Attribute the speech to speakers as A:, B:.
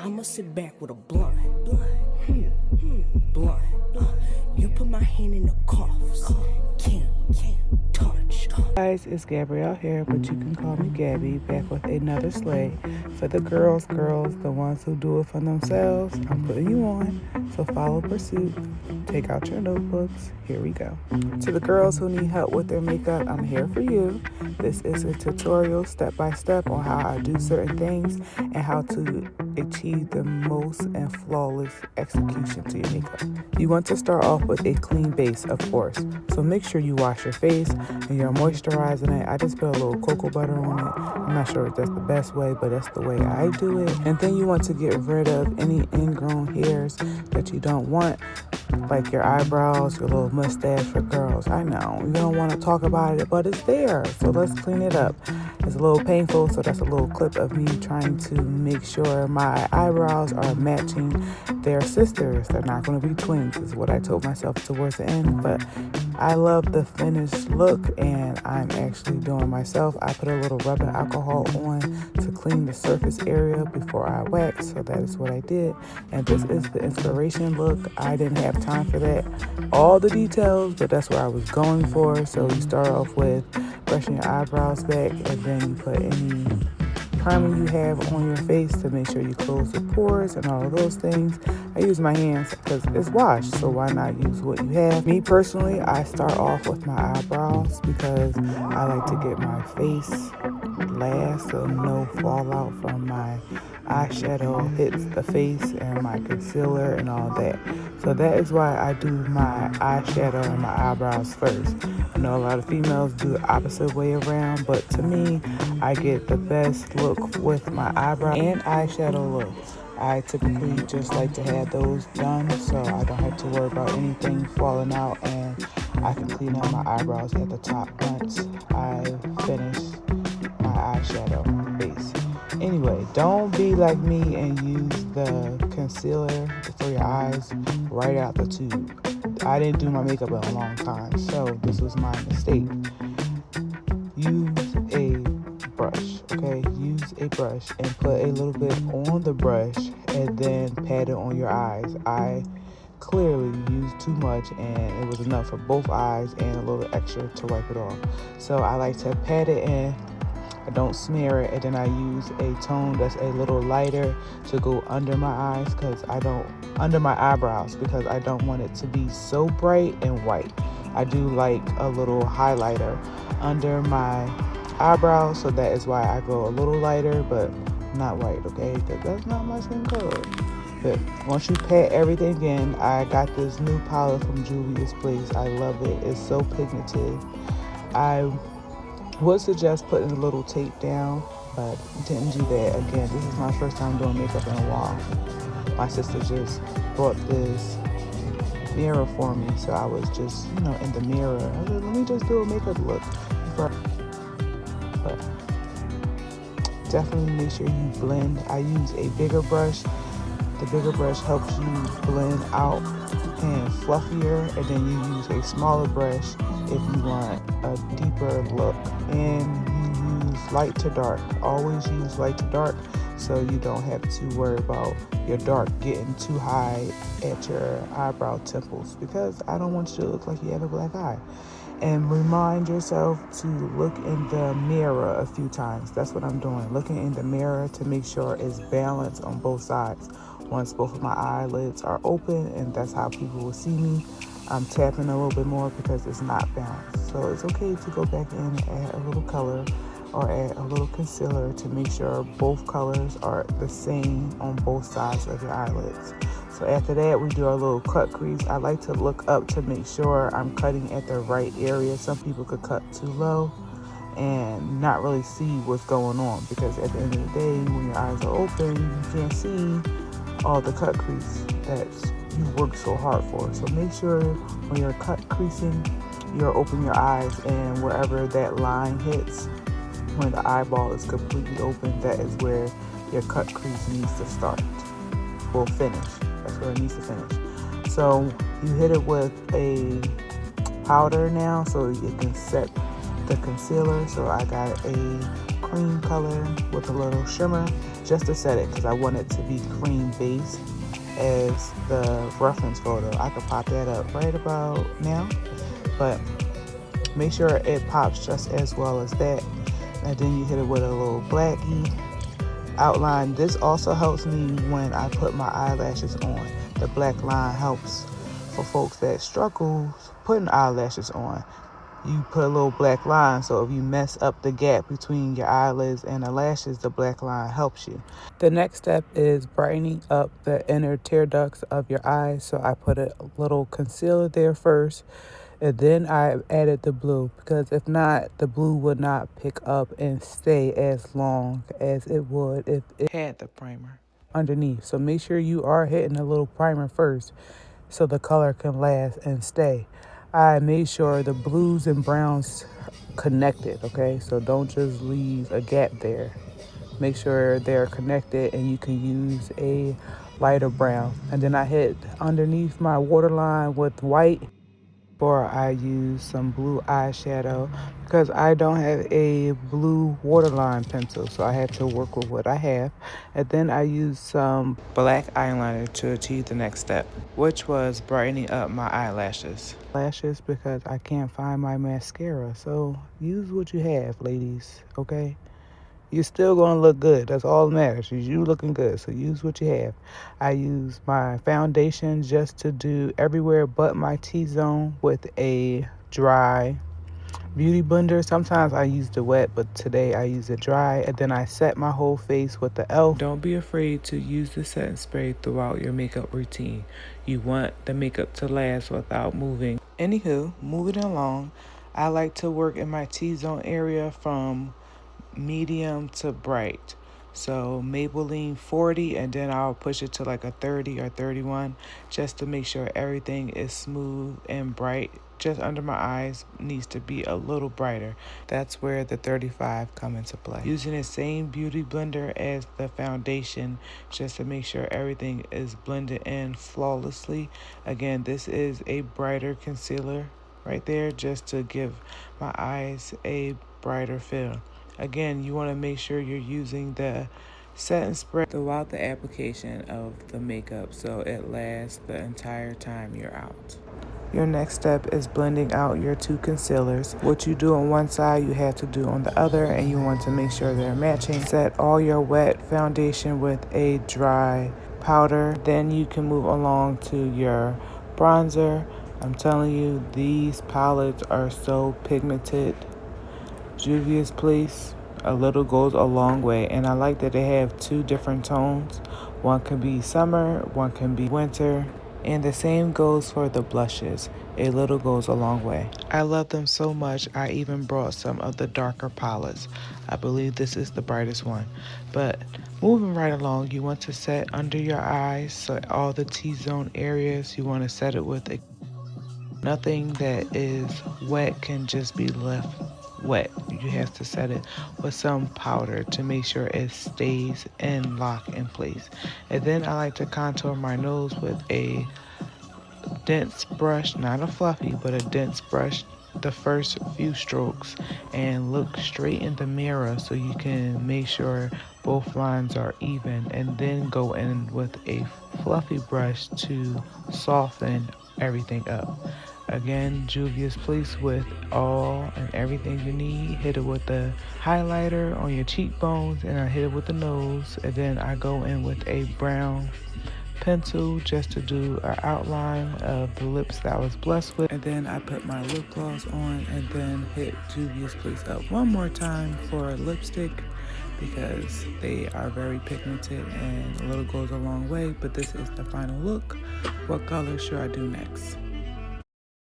A: I'ma sit back with a blunt. Blunt. You put my hand in the cuffs. Can't touch.
B: Guys, it's Gabrielle here, but you can call me Gabby, back with another slay for the girls, the ones who do it for themselves. I'm putting you on, so follow pursuit. Take out your notebooks. Here we go. To the girls who need help with their makeup, I'm here for you. This is a tutorial step by step on how I do certain things and how to achieve the most and flawless execution to your makeup. You want to start off with a clean base, of course. So make sure you wash your face and you're moisturizing it. I just put a little cocoa butter on it. I'm not sure if that's the best way, but that's the way I do it. And then you want to get rid of any ingrown hairs that you don't want, like your eyebrows, your little mustache for girls. I know, you don't want to talk about it, but it's there. So let's clean it up. It's a little painful, so that's a little clip of me trying to make sure my eyebrows are matching their sisters. They're not going to be twins, is what I told myself towards the end, but I love the finished look, and I'm actually doing myself. I put a little rubbing alcohol on to clean the surface area before I wax, so that is what I did. And this is the inspiration look. I didn't have time for that, all the details, but that's what I was going for. So you start off with brushing your eyebrows back, and then you put any primer you have on your face to make sure you close the pores and all of those things. I use my hands because it's washed, so why not use what you have? Me personally, I start off with my eyebrows because I like to get my face last, so no fallout from my eyeshadow hits the face and my concealer and all that. So that is why I do my eyeshadow and my eyebrows first. I know a lot of females do the opposite way around, but to me, I get the best look with my eyebrow and eyeshadow look. I typically just like to have those done so I don't have to worry about anything falling out, and I can clean up my eyebrows at the top once I finish my eyeshadow base. Anyway, don't be like me and use the concealer for your eyes right out the tube. I didn't do my makeup in a long time, so this was my mistake. Use a brush, okay? Use a brush and put a little bit on the brush and then pat it on your eyes. I clearly used too much, and it was enough for both eyes and a little extra to wipe it off. So I like to pat it in. I don't smear it, and then I use a tone that's a little lighter to go under my eyes under my eyebrows, because I don't want it to be so bright and white. I do like a little highlighter under my eyebrows, so that is why I go a little lighter, but not white, okay? Because that's not my skin color. But once you pat everything in, I got this new palette from Juvia's Place. I love it. It's so pigmented. I would suggest putting a little tape down, but didn't do that. Again, this is my first time doing makeup in a while. My sister just bought this mirror for me, so I was just, in the mirror. I was like, let me just do a makeup look. But definitely make sure you blend. I use a bigger brush. The bigger brush helps you blend out and fluffier, and then you use a smaller brush if you want a deeper look. And you use light to dark. Always use light to dark so you don't have to worry about your dark getting too high at your eyebrow temples, because I don't want you to look like you have a black eye. And remind yourself to look in the mirror a few times. That's what I'm doing, looking in the mirror to make sure it's balanced on both sides. Once both of my eyelids are open, and that's how people will see me, I'm tapping a little bit more because it's not balanced. So it's okay to go back in and add a little color or add a little concealer to make sure both colors are the same on both sides of your eyelids. So after that, we do our little cut crease. I like to look up to make sure I'm cutting at the right area. Some people could cut too low and not really see what's going on, because at the end of the day, when your eyes are open, you can't see all the cut crease that you worked so hard for. So make sure when you're cut creasing, you're open your eyes, and wherever that line hits, when the eyeball is completely open, that is where your cut crease needs to start. Will finish. That's where it needs to finish. So you hit it with a powder now so you can set the concealer. So I got a cream color with a little shimmer just to set it, because I want it to be cream based as the reference photo. I could pop that up right about now, but make sure it pops just as well as that. And then you hit it with a little blackie outline. This also helps me when I put my eyelashes on. The black line helps for folks that struggle putting eyelashes on. You put a little black line, so if you mess up the gap between your eyelids and the lashes, the black line helps you. The next step is brightening up the inner tear ducts of your eyes. So I put a little concealer there first, and then I added the blue, because if not, the blue would not pick up and stay as long as it would if it had the primer underneath. So make sure you are hitting a little primer first so the color can last and stay. I made sure the blues and browns connected, okay? So don't just leave a gap there. Make sure they're connected, and you can use a lighter brown. And then I hit underneath my waterline with white, or I use some blue eyeshadow because I don't have a blue waterline pencil, so I had to work with what I have. And then I used some black eyeliner to achieve the next step, which was brightening up my eyelashes. Because I can't find my mascara, so use what you have, ladies, okay? You're still going to look good. That's all that matters. You looking good, so use what you have. I use my foundation just to do everywhere but my T-zone with a dry beauty blender. Sometimes I use the wet, but today I use it dry. And then I set my whole face with the e.l.f. Don't be afraid to use the setting spray throughout your makeup routine. You want the makeup to last without moving. Anywho, moving along, I like to work in my T-zone area from medium to bright. So Maybelline 40, and then I'll push it to like a 30 or 31 just to make sure everything is smooth and bright. Just under my eyes needs to be a little brighter. That's where the 35 come into play. Using the same beauty blender as the foundation just to make sure everything is blended in flawlessly. Again, this is a brighter concealer right there just to give my eyes a brighter feel. Again, you want to make sure you're using the setting spray throughout the application of the makeup so it lasts the entire time you're out. Your next step is blending out your two concealers. What you do on one side, you have to do on the other, and you want to make sure they're matching. Set all your wet foundation with a dry powder. Then you can move along to your bronzer. I'm telling you, these palettes are so pigmented. Juvia's Place, a little goes a long way, and I like that they have two different tones. One can be summer, one can be winter, and the same goes for the blushes. A little goes a long way. I love them so much, I even brought some of the darker palettes. I believe this is the brightest one. But moving right along, you want to set under your eyes, so all the T-zone areas, you want to set it with nothing that is wet can just be left wet. You have to set it with some powder to make sure it stays and lock in place. And then I like to contour my nose with a dense brush, not a fluffy, but a dense brush, the first few strokes, and look straight in the mirror so you can make sure both lines are even, and then go in with a fluffy brush to soften everything up. Again, Juvia's Place with all and everything you need. Hit it with the highlighter on your cheekbones, and I hit it with the nose, and then I go in with a brown pencil just to do an outline of the lips that I was blessed with. And then I put my lip gloss on, and then hit Juvia's Place up one more time for lipstick because they are very pigmented and a little goes a long way. But this is the final look. What color should I do next?